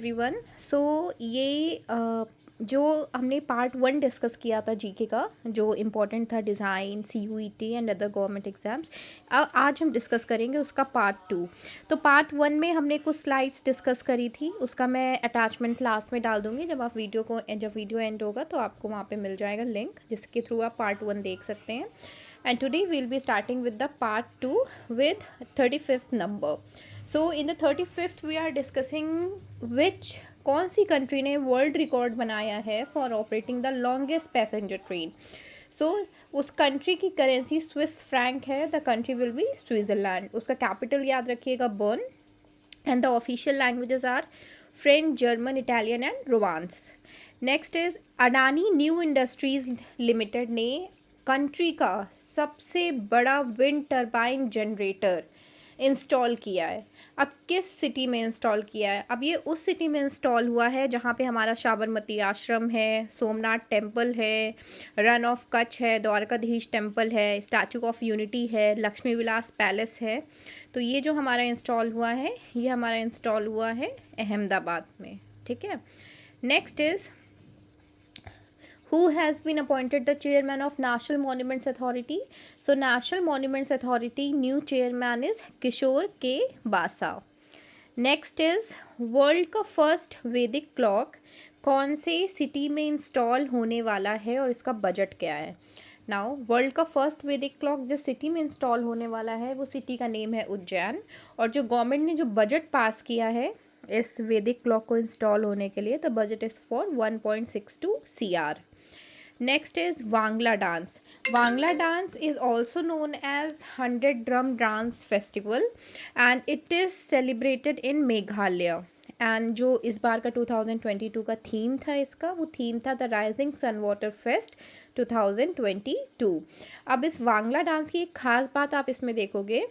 Everyone. सो ये जो हमने पार्ट 1 डिस्कस किया था जीके का, जो इम्पोर्टेंट था design, CUET and other government exams. आज हम डिस्कस करेंगे उसका पार्ट 2। तो पार्ट 1 में हमने कुछ स्लाइड्स डिस्कस करी थी, उसका मैं अटैचमेंट लास्ट में डाल दूँगी। जब वीडियो एंड होगा तो आपको वहाँ पे मिल जाएगा लिंक, जिसके थ्रू आप पार्ट 1 देख सकते हैं। And today we will be starting with the part 2 with 35th number. So in the 35th we are discussing which कौन सी कंट्री ने वर्ल्ड रिकॉर्ड बनाया है for operating the longest passenger train. So उस country की currency Swiss franc है। The country will be Switzerland. उसका capital याद रखिएगा Bern. And the official languages are French, German, Italian and Romance. Next is Adani new industries limited ने country का सबसे बड़ा विंड टरबाइन जनरेटर इंस्टॉल किया है। अब किस सिटी में इंस्टॉल किया है? अब ये उस सिटी में इंस्टॉल हुआ है जहाँ पे हमारा साबरमती आश्रम है, सोमनाथ टेम्पल है, रन ऑफ कच्छ है, द्वारकाधीश टेम्पल है, स्टैचू ऑफ यूनिटी है, लक्ष्मी विलास पैलेस है। तो ये जो हमारा इंस्टॉल हुआ है, ये हमारा इंस्टॉल हुआ है अहमदाबाद में। ठीक है। Next is who has been appointed the chairman of National Monuments Authority. So National Monuments Authority new chairman is Kishore K Basa. Next is world का फर्स्ट वैदिक क्लॉक कौन से सिटी में इंस्टॉल होने वाला है और इसका बजट क्या है? नाउ वर्ल्ड का फर्स्ट वैदिक क्लॉक जिस सिटी में इंस्टॉल होने वाला है वो सिटी का नेम है उज्जैन। और जो गवर्नमेंट ने जो बजट पास किया है इस वैदिक क्लॉक को इंस्टॉल होने के लिए, the budget is for 1.62 CR. Next is Wangla dance. Wangla dance is also known as 100 Drum Dance Festival and it is celebrated in Meghalaya. And जो इस बार का 2022 का थीम था इसका, वो थीम था the Rising Sun Water Fest 2022। अब इस वांगला डांस की एक ख़ास बात आप इसमें देखोगे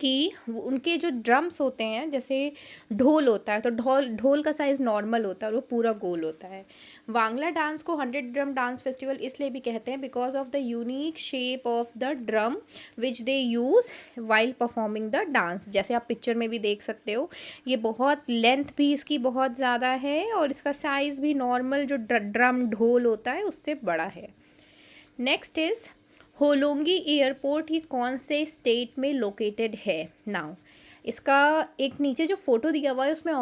कि उनके जो ड्रम्स होते हैं, जैसे ढोल होता है तो ढोल का साइज़ नॉर्मल होता है और वो पूरा गोल होता है। वांगला डांस को 100 ड्रम डांस फेस्टिवल इसलिए भी कहते हैं because of the unique shape of the drum which they use while performing the dance. जैसे आप पिक्चर में भी देख सकते हो, ये बहुत लेंथ भी इसकी बहुत ज़्यादा है और इसका साइज़ भी नॉर्मल जो ड्रम ढोल होता है उससे बड़ा है। नेक्स्ट इज़ होलोंगी एयरपोर्ट ही कौन से स्टेट में लोकेटेड है? नाउ इसका एक नीचे जो फ़ोटो दिया हुआ है उसमें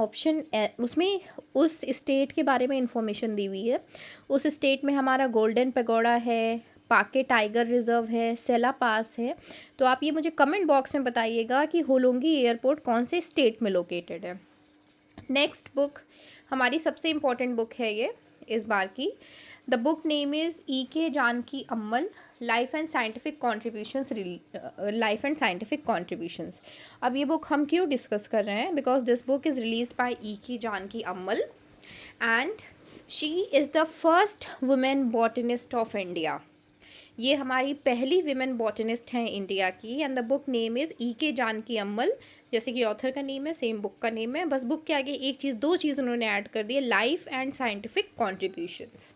उसमें उस स्टेट के बारे में इंफॉर्मेशन दी हुई है। उस स्टेट में हमारा गोल्डन पैगोडा है, पाके टाइगर रिजर्व है, सेला पास है। तो आप ये मुझे कमेंट बॉक्स में बताइएगा कि होलोंगी एयरपोर्ट कौन से स्टेट में लोकेटेड है। नेक्स्ट बुक हमारी सबसे इम्पॉर्टेंट बुक है ये इस बार की। The book name is E.K. Janaki Ammal life and scientific contributions. अब ये बुक हम क्यों डिस्कस कर रहे हैं? Because this book is release by E.K. Janaki Ammal and she is the first women botanist of India. ये हमारी पहली विमेन बॉटनिस्ट हैं इंडिया की। And the book name is E.K. Janaki Ammal, जैसे कि ऑथर का नेम है सेम बुक का नेम है, बस बुक के आगे दो चीज़ उन्होंने ऐड कर दी है, life and scientific contributions.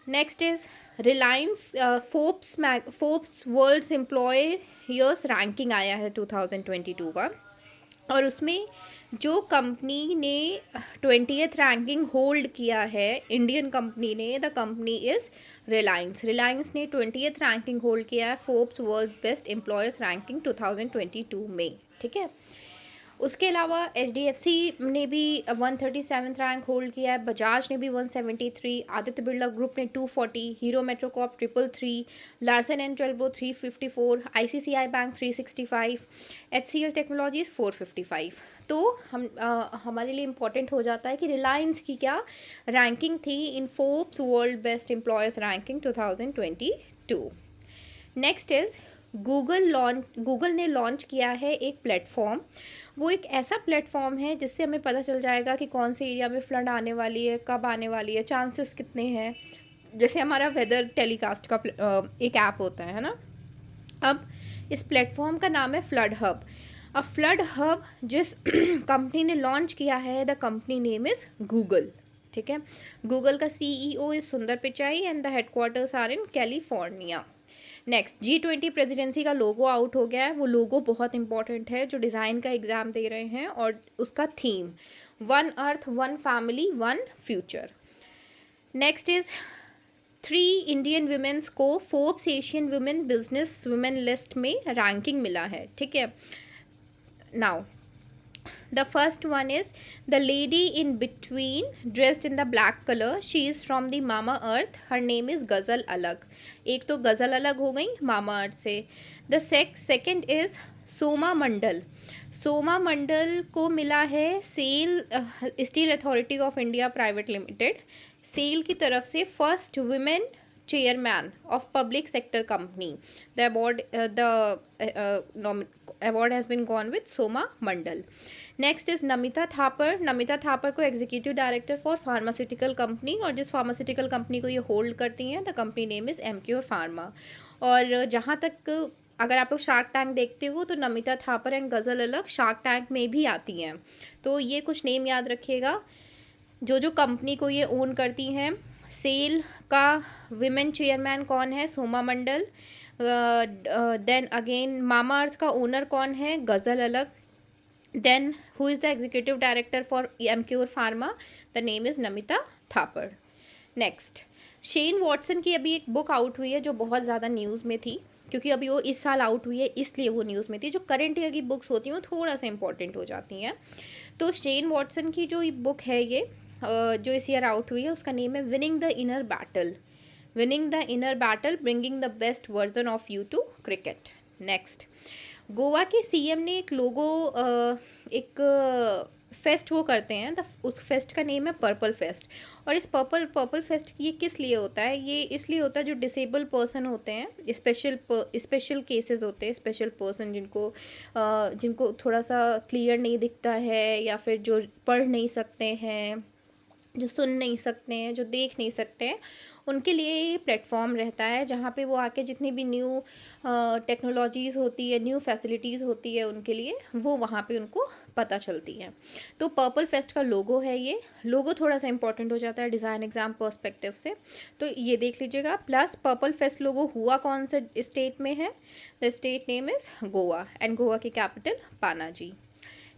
Next is Reliance Forbes world's employers ranking आया है 2022 का, और उसमें जो कंपनी ने 20th रैंकिंग होल्ड किया है इंडियन कंपनी ने, the company is Reliance. Reliance ने 20th रैंकिंग होल्ड किया है Forbes world best employers ranking 2022 में। ठीक है। उसके अलावा HDFC ने भी 137th रैंक होल्ड किया है, बजाज ने भी 173, आदित्य बिरला ग्रुप ने 240, Hero MotoCorp 333, Larsen and Toubro 354, ICICI bank 365, HCL technologies 455। तो हमारे लिए इम्पॉर्टेंट हो जाता है कि रिलायंस की क्या रैंकिंग थी in Forbes world best employers ranking 2022। Next is Google ने लॉन्च किया है एक प्लेटफॉर्म। वो एक ऐसा प्लेटफॉर्म है जिससे हमें पता चल जाएगा कि कौन से एरिया में फ्लड आने वाली है, कब आने वाली है, चांसेस कितने हैं। जैसे हमारा वेदर टेलीकास्ट का एक ऐप होता है ना। अब इस प्लेटफॉर्म का नाम है फ्लड हब। अब फ्लड हब जिस कंपनी ने लॉन्च किया है, the company name is Google. ठीक है। गूगल का CEO is Sundar Pichai and the headquarters are in California. Next G20 presidency का लोगो आउट हो गया है। वो लोगो बहुत इंपॉर्टेंट है जो डिज़ाइन का एग्ज़ाम दे रहे हैं, और उसका theme one earth, one family, one future. Next is 3 Indian womens को Forbes Asian women business women list में रैंकिंग मिला है, ठीक है। Now the first one is the lady in between dressed in the black color, she is from the Mama Earth, her name is Ghazal Alag। एक तो गज़ल अलग हो गई मामा अर्थ से। the second is सोमा मंडल। सोमा मंडल को मिला है SAIL steel authority of India private limited, SAIL की तरफ से first women chairman of public sector company। the award has been gone with Soma Mandal। Next is Namita Thapar. Namita Thapar को executive director for pharmaceutical company, और जिस pharmaceutical company को ये होल्ड करती हैं the company name is Emcure pharma. और जहाँ तक अगर आप लोग शार्क टैंक देखते हो तो नमिता थापर एंड गज़ल अलग शार्क टैंक में भी आती हैं। तो ये कुछ नेम याद रखिएगा जो कंपनी को ये ओन करती हैं। सेल का विमेन चेयरमैन कौन है? सोमा मंडल। देन अगेन मामा अर्थ का ओनर कौन है? गज़ल अलग। Then who is the executive director for Emcure Pharma? The name is Namita Thapar। Next Shane Watson की अभी एक बुक आउट हुई है जो बहुत ज़्यादा न्यूज़ में थी, क्योंकि अभी वो इस साल आउट हुई है इसलिए वो न्यूज़ में थी। जो करंट ईयर की बुक्स होती हैं वो थोड़ा सा इंपॉर्टेंट हो जाती हैं। तो शेन वॉटसन की जो बुक है ये जो इस ईयर आउट हुई है उसका नेम है winning the inner battle. Winning the inner battle bringing the best version of you to cricket. Next Goa के सीएम ने एक लोगो एक फेस्ट वो करते हैं, उस फेस्ट का नेम है पर्पल फेस्ट। और इस पर्पल फेस्ट ये किस लिए होता है? ये इसलिए होता है जो डिसेबल पर्सन होते हैं, स्पेशल केसेस होते हैं, स्पेशल पर्सन जिनको थोड़ा सा क्लियर नहीं दिखता है, या फिर जो पढ़ नहीं सकते हैं, जो सुन नहीं सकते हैं, जो देख नहीं सकते हैं, उनके लिए ये प्लेटफॉर्म रहता है जहाँ पे वो आके जितनी भी न्यू टेक्नोलॉजीज़ होती है, न्यू फैसिलिटीज़ होती है उनके लिए, वो वहाँ पे उनको पता चलती हैं। तो पर्पल फेस्ट का लोगो है, ये लोगो थोड़ा सा इंपॉर्टेंट हो जाता है डिज़ाइन एग्जाम पर्सपेक्टिव से, तो ये देख लीजिएगा। प्लस पर्पल फेस्ट लोगो हुआ कौन से स्टेट में है? The state name is Goa and Goa की कैपिटल पानाजी।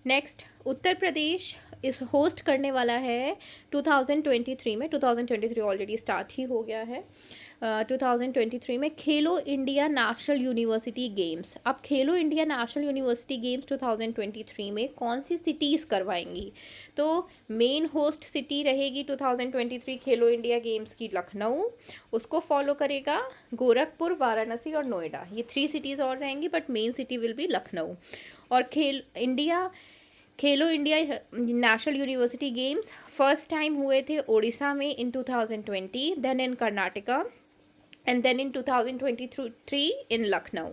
नेक्स्ट उत्तर प्रदेश इस होस्ट करने वाला है 2023 में, 2023 ऑलरेडी स्टार्ट ही हो गया है। 2023 में खेलो इंडिया नेशनल यूनिवर्सिटी गेम्स। अब खेलो इंडिया नेशनल यूनिवर्सिटी गेम्स 2023 में कौन सी सिटीज़ करवाएंगी? तो मेन होस्ट सिटी रहेगी 2023 खेलो इंडिया गेम्स की लखनऊ, उसको फॉलो करेगा गोरखपुर, वाराणसी और नोएडा। ये 3 सिटीज़ और रहेंगी, but main city will be Lucknow. और Khelo India national university games first time हुए थे ओडिशा में in 2020, then in Karnataka and then in 2023 in Lucknow.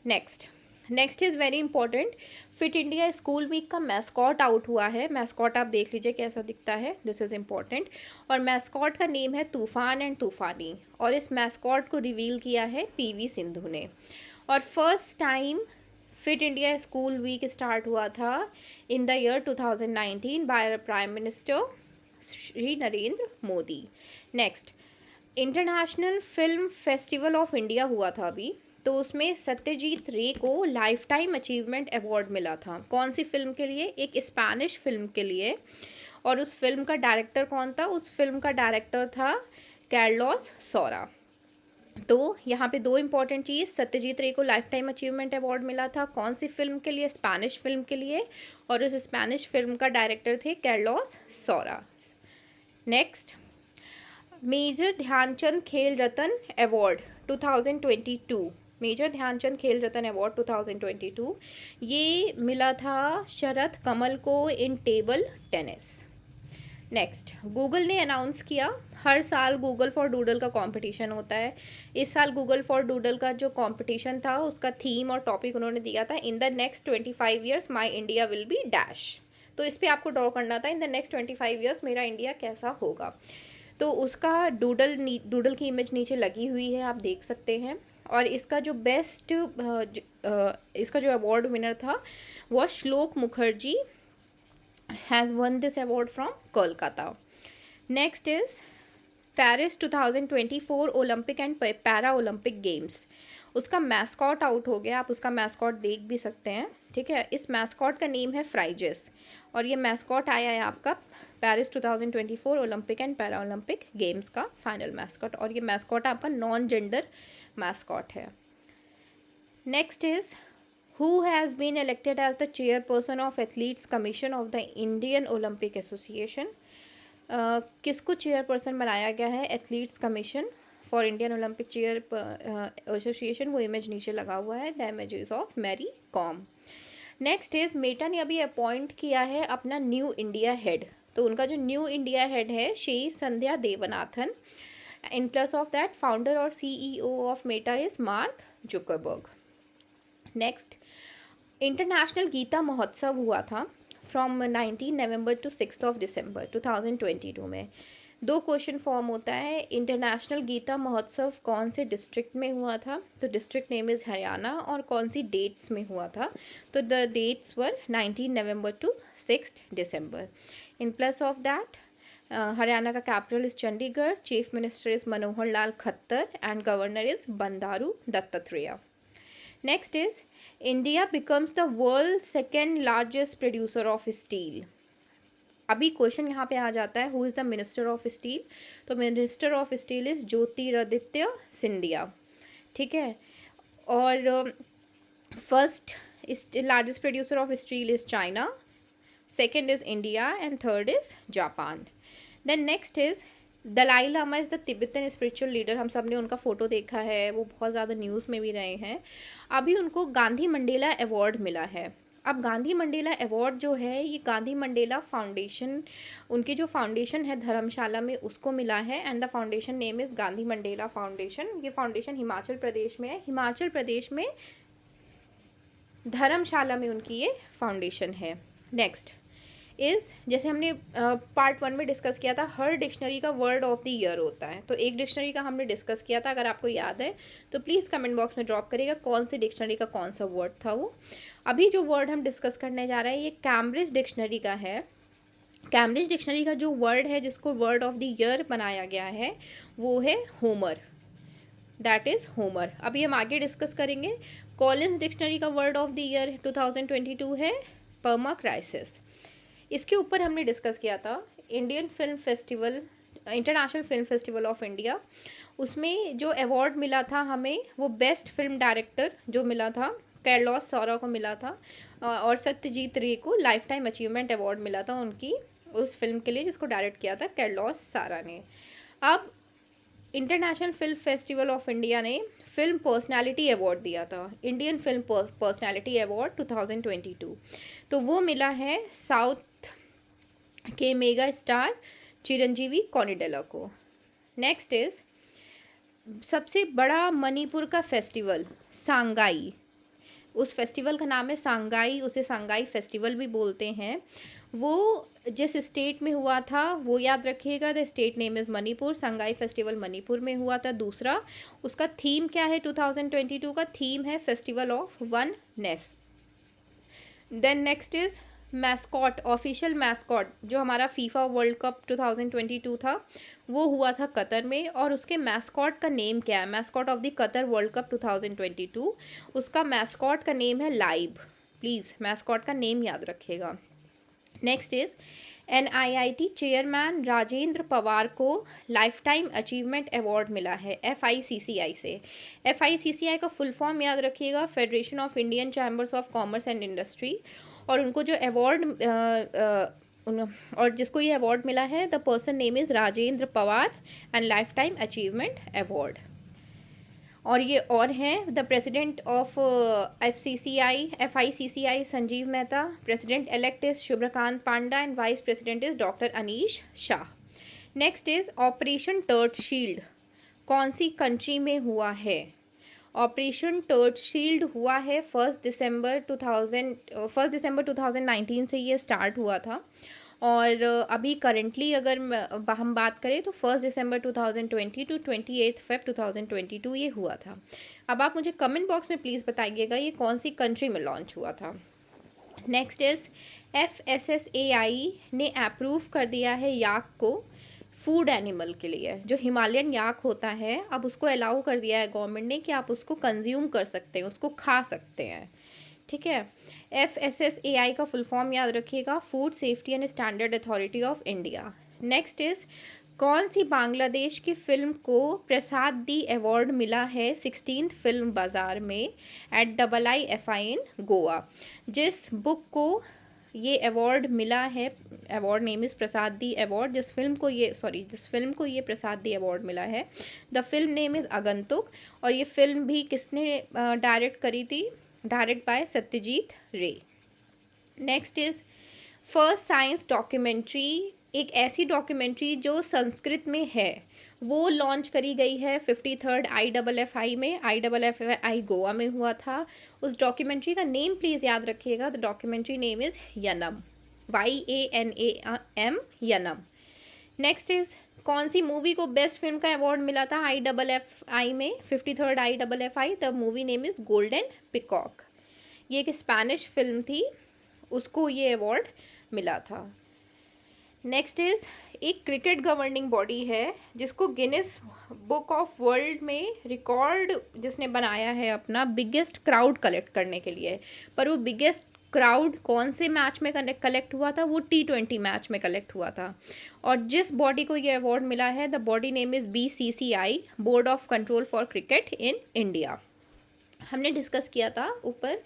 Next is very important, fit India school week का मैस्कॉट आउट हुआ है। मैस्कॉट आप देख लीजिए कैसा दिखता है, दिस इज़ इम्पॉर्टेंट। और मैस्कॉट का नेम है तूफान एंड तूफानी, और इस मैस्कॉट को रिवील किया है PV सिंधु ने। और first time fit India school week start हुआ था in the year 2019 by prime minister Shri Narendra Modi. Next international film festival of India हुआ था अभी, तो उसमें सत्यजीत रे को लाइफ टाइम अचीवमेंट अवार्ड मिला था। कौन सी फिल्म के लिए? एक स्पेनिश फिल्म के लिए। और उस फिल्म का डायरेक्टर कौन था? उस फिल्म का डायरेक्टर था कार्लोस सौरा। तो यहाँ पे 2 इंपॉर्टेंट चीज़, सत्यजीत रे को लाइफ टाइम अचीवमेंट अवार्ड मिला था कौन सी फिल्म के लिए? स्पेनिश फिल्म के लिए, और उस स्पेनिश फिल्म का डायरेक्टर थे कार्लोस सौरा। नेक्स्ट मेजर ध्यानचंद खेल रत्न अवार्ड 2022, मेजर ध्यानचंद खेल रत्न अवार्ड 2022 ये मिला था शरद कमल को इन टेबल टेनिस। नेक्स्ट गूगल ने अनाउंस किया, हर साल गूगल फॉर डूडल का कंपटीशन होता है। इस साल गूगल फॉर डूडल का जो कंपटीशन था उसका थीम और टॉपिक उन्होंने दिया था in the next 25 years my India will be dash. तो इस पर आपको ड्रॉ करना था इन द नेक्स्ट 25 ईयर्स मेरा इंडिया कैसा होगा। तो उसका डूडल की इमेज नीचे लगी हुई है, आप देख सकते हैं। और इसका जो बेस्ट इसका जो अवार्ड विनर था वो श्लोक Mukherjee has won this award from Kolkata. Next is Paris 2024 Olympic and para Olympic games. उसका मैस्कॉट आउट हो गया, आप उसका मैस्कॉट देख भी सकते हैं। ठीक है। इस मैस्कॉट का नेम है फ्राइजेस, और ये मैस्कॉट आया है आपका Paris 2024 Olympic and para Olympic games का फाइनल मैस्कॉट, और ये मैस्कॉट आपका नॉन जेंडर मैस्कॉट है। Next is who has been elected as the chairperson of athletes commission of the Indian Olympic association. किसको चेयरपर्सन बनाया गया है athletes commission for Indian Olympic chair association? वो image नीचे लगा हुआ है, the image is of Mary Kom. Next is Meta ने अभी अपॉइंट किया है अपना न्यू इंडिया हेड, तो उनका जो न्यू इंडिया हेड है she Sandhya Devanathan. In plus of that founder और CEO of Meta is Mark Zuckerberg. Next, international Gita Mahotsav हुआ था फ्रॉम 19 नवंबर टू 6 दिसंबर 2022 में। 2 क्वेश्चन फॉर्म होता है, इंटरनेशनल गीता महोत्सव कौन से डिस्ट्रिक्ट में हुआ था, तो डिस्ट्रिक्ट नेम इज़ हरियाणा, और कौन सी डेट्स में हुआ था, तो the dates were 19 November to 6 December. In plus of that Haryana का capital is Chandigarh, chief minister is Manohar Lal Khattar and governor is Bandaru Dattatreya. Next is India becomes the world second largest producer of steel. अभी question यहाँ पे आ जाता है who is the minister of steel, तो minister of steel is Jyotiraditya Scindia, ठीक है। और first largest producer of steel is China, second is India and third is Japan. Then next is Dalai Lama is the Tibetan spiritual leader. हम सब ने उनका photo देखा है, वो बहुत ज़्यादा न्यूज़ में भी रहे हैं। अभी उनको गांधी मंडेला अवार्ड मिला है। अब गांधी मंडेला अवार्ड जो है ये गांधी मंडेला फाउंडेशन, उनकी जो फाउंडेशन है धर्मशाला में उसको मिला है, and the foundation name is Gandhi Mandela foundation. ये फाउंडेशन हिमाचल प्रदेश में है, हिमाचल प्रदेश में धर्मशाला में उनकी ये फाउंडेशन है। नेक्स्ट इज़, जैसे हमने पार्ट 1 में डिस्कस किया था, हर डिक्शनरी का वर्ड ऑफ द ईयर होता है, तो एक डिक्शनरी का हमने डिस्कस किया था, अगर आपको याद है तो प्लीज़ कमेंट बॉक्स में ड्रॉप करिएगा कौन सी डिक्शनरी का कौन सा वर्ड था वो। अभी जो वर्ड हम डिस्कस करने जा रहे हैं ये कैम्ब्रिज डिक्शनरी का है। कैम्ब्रिज डिक्शनरी का जो वर्ड है जिसको वर्ड ऑफ द ईयर बनाया गया है वो है होमर, दैट इज़ होमर। अभी हम आगे डिस्कस करेंगे। कॉलिंस डिक्शनरी का वर्ड ऑफ द ईयर 2022 है पर्मा क्राइसिस। इसके ऊपर हमने डिस्कस किया था Indian film festival, international film festival of India, उसमें जो अवार्ड मिला था हमें वो बेस्ट फिल्म डायरेक्टर जो मिला था कैरलोस सौरा को मिला था, और सत्यजीत रे को लाइफ टाइम अचीवमेंट अवार्ड मिला था उनकी उस फिल्म के लिए जिसको डायरेक्ट किया था कैरलोस सारा ने। अब international film festival of India ने फिल्म पर्सनालिटी अवार्ड दिया था, इंडियन फिल्म पर्सनालिटी अवार्ड 2022, तो वो मिला है साउथ के मेगा स्टार चिरंजीवी कॉनिडेला को। नेक्स्ट इज सबसे बड़ा मणिपुर का फेस्टिवल सांगाई, उस फेस्टिवल का नाम है सांगाई, उसे सांगाई फेस्टिवल भी बोलते हैं। वो जिस स्टेट में हुआ था वो याद रखिएगा, the state name is Manipur. Sangai festival Manipur में हुआ था। दूसरा उसका थीम क्या है, 2022 का थीम है festival of oneness. Then next is mascot, official mascot जो हमारा फीफा वर्ल्ड कप 2022 था वो हुआ था कतर में, और उसके मैस्कॉट का नेम क्या है, mascot of the Qatar world cup 2022, उसका मैस्कॉट का नेम है लाइव। प्लीज़ मैस्कॉट का नेम याद रखिएगा। Next is NIIT chairman Rajendra Pawar को लाइफ टाइम अचीवमेंट अवार्ड मिला है FICCI से। FICCI का फुल फॉर्म याद रखिएगा, federation of Indian chambers of commerce and industry, और उनको जो अवार्ड और जिसको ये अवार्ड मिला है the person name is Rajendra Pawar and life time achievement award. और ये और हैं the president of FICCI Sanjeev Mehta, president elect is Shubhrakant Panda and vice president is doctor Anish Shah. Next is operation turtle shield कौन सी कंट्री में हुआ है? ऑपरेशन टर्ट शील्ड हुआ है 1 दिसंबर 2019 से ये स्टार्ट हुआ था, और अभी करेंटली अगर हम बात करें तो 1 दिसंबर 2020 टू 28 फेब 2022 ये हुआ था। अब आप मुझे कमेंट बॉक्स में प्लीज़ बताइएगा ये कौन सी कंट्री में लॉन्च हुआ था। नेक्स्ट इज FSSAI ने अप्रूव कर दिया है याक को फूड एनिमल के लिए। जो हिमालयन याक होता है अब उसको अलाउ कर दिया है गवर्नमेंट ने कि आप उसको कंज्यूम कर सकते हैं, उसको खा सकते हैं, ठीक है। FSSAI का फुल फॉर्म याद रखिएगा, food safety and standard authority of India. Next is, कौन सी बांग्लादेश की फिल्म को प्रसादी अवार्ड मिला है 16th फिल्म बाजार में एट IIFI इन गोवा। जिस बुक को ये अवार्ड मिला है, अवार्ड नेम इज़ प्रसादी अवार्ड, जिस फिल्म को ये प्रसादी अवार्ड मिला है, द फिल्म नेम इज़ आगंतुक। और ये फिल्म भी किसने डायरेक्ट करी थी? डायरेक्ट बाय सत्यजीत रे। Next is, first science documentary, एक ऐसी डॉक्यूमेंट्री जो संस्कृत में है, वो लॉन्च करी गई है 53rd IIFI में। IIFI गोवा में हुआ था। उस डॉक्यूमेंट्री का नेम प्लीज़ याद रखिएगा। The documentary name is Yanam, YANAM, Yanam. Next is, कौन सी मूवी को बेस्ट फिल्म का अवार्ड मिला था IIFI में, 53rd IIFI? The movie name is golden peacock. ये एक स्पेनिश फिल्म थी, उसको ये अवार्ड मिला था। नेक्स्ट इज, एक क्रिकेट गवर्निंग बॉडी है जिसको गिनीज बुक ऑफ वर्ल्ड में रिकॉर्ड जिसने बनाया है अपना बिगेस्ट क्राउड कलेक्ट करने के लिए, पर वो बिगेस्ट क्राउड कौन से मैच में कलेक्ट हुआ था? वो T20 मैच में कलेक्ट हुआ था। और जिस बॉडी को ये अवार्ड मिला है, the body name is BCCI, board of control for cricket in India. हमने डिस्कस किया था ऊपर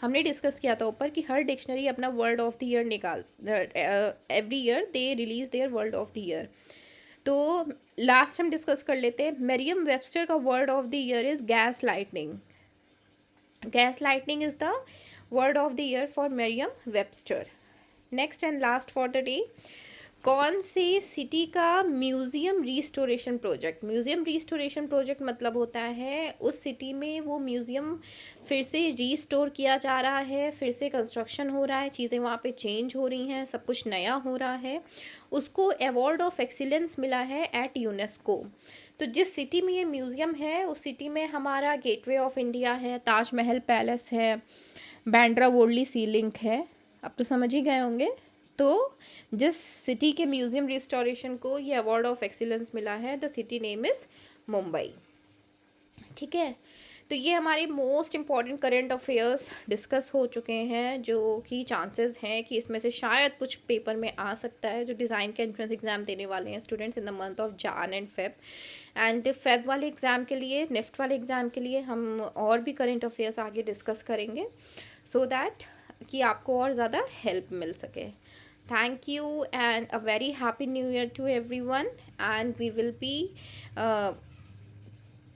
हमने डिस्कस किया था ऊपर कि हर डिक्शनरी अपना वर्ड ऑफ द ईयर निकाल, every year they release there word of the year. तो लास्ट हम डिस्कस कर लेते हैं। मरियम वेबस्टर का word of the year is gas lightning. Gas lightning is the word of the year for Maryam Webster. Next and last for the day, कौन से city का museum restoration project? Museum restoration project मतलब होता है उस city में वो museum फिर से रिस्टोर किया जा रहा है, फिर से कंस्ट्रक्शन हो रहा है, चीज़ें वहाँ पे चेंज हो रही हैं, सब कुछ नया हो रहा है। उसको अवार्ड ऑफ एक्सीलेंस मिला है एट यूनेस्को। तो जिस सिटी में ये म्यूज़ियम है उस सिटी में हमारा गेटवे ऑफ इंडिया है, ताजमहल पैलेस है, बांद्रा वोरली सी लिंक है। अब तो समझ ही गए होंगे। तो जिस सिटी के म्यूज़ियम रिस्टोरेशन को ये अवार्ड ऑफ एक्सीलेंस मिला है, the city name is Mumbai. ठीक है, तो ये हमारे most important current affairs discuss हो चुके हैं, जो कि चांसेस हैं कि इसमें से शायद कुछ पेपर में आ सकता है, जो डिज़ाइन के एंट्रेंस एग्ज़ाम देने वाले हैं students in the month of जान एंड फेब। एंड फेब वाले एग्ज़ाम के लिए, निफ्ट वाले एग्ज़ाम के लिए हम और भी करंट अफेयर्स आगे डिस्कस करेंगे, सो दैट कि आपको और ज़्यादा हेल्प मिल सके। Thank you and a very happy new year to everyone, and we will be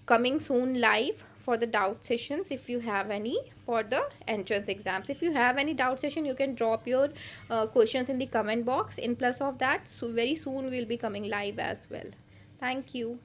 coming soon live for the doubt sessions if you have any for the entrance exams. If you have any doubt session, you can drop your questions in the comment box. In plus of that, so very soon we will be coming live as well. Thank you.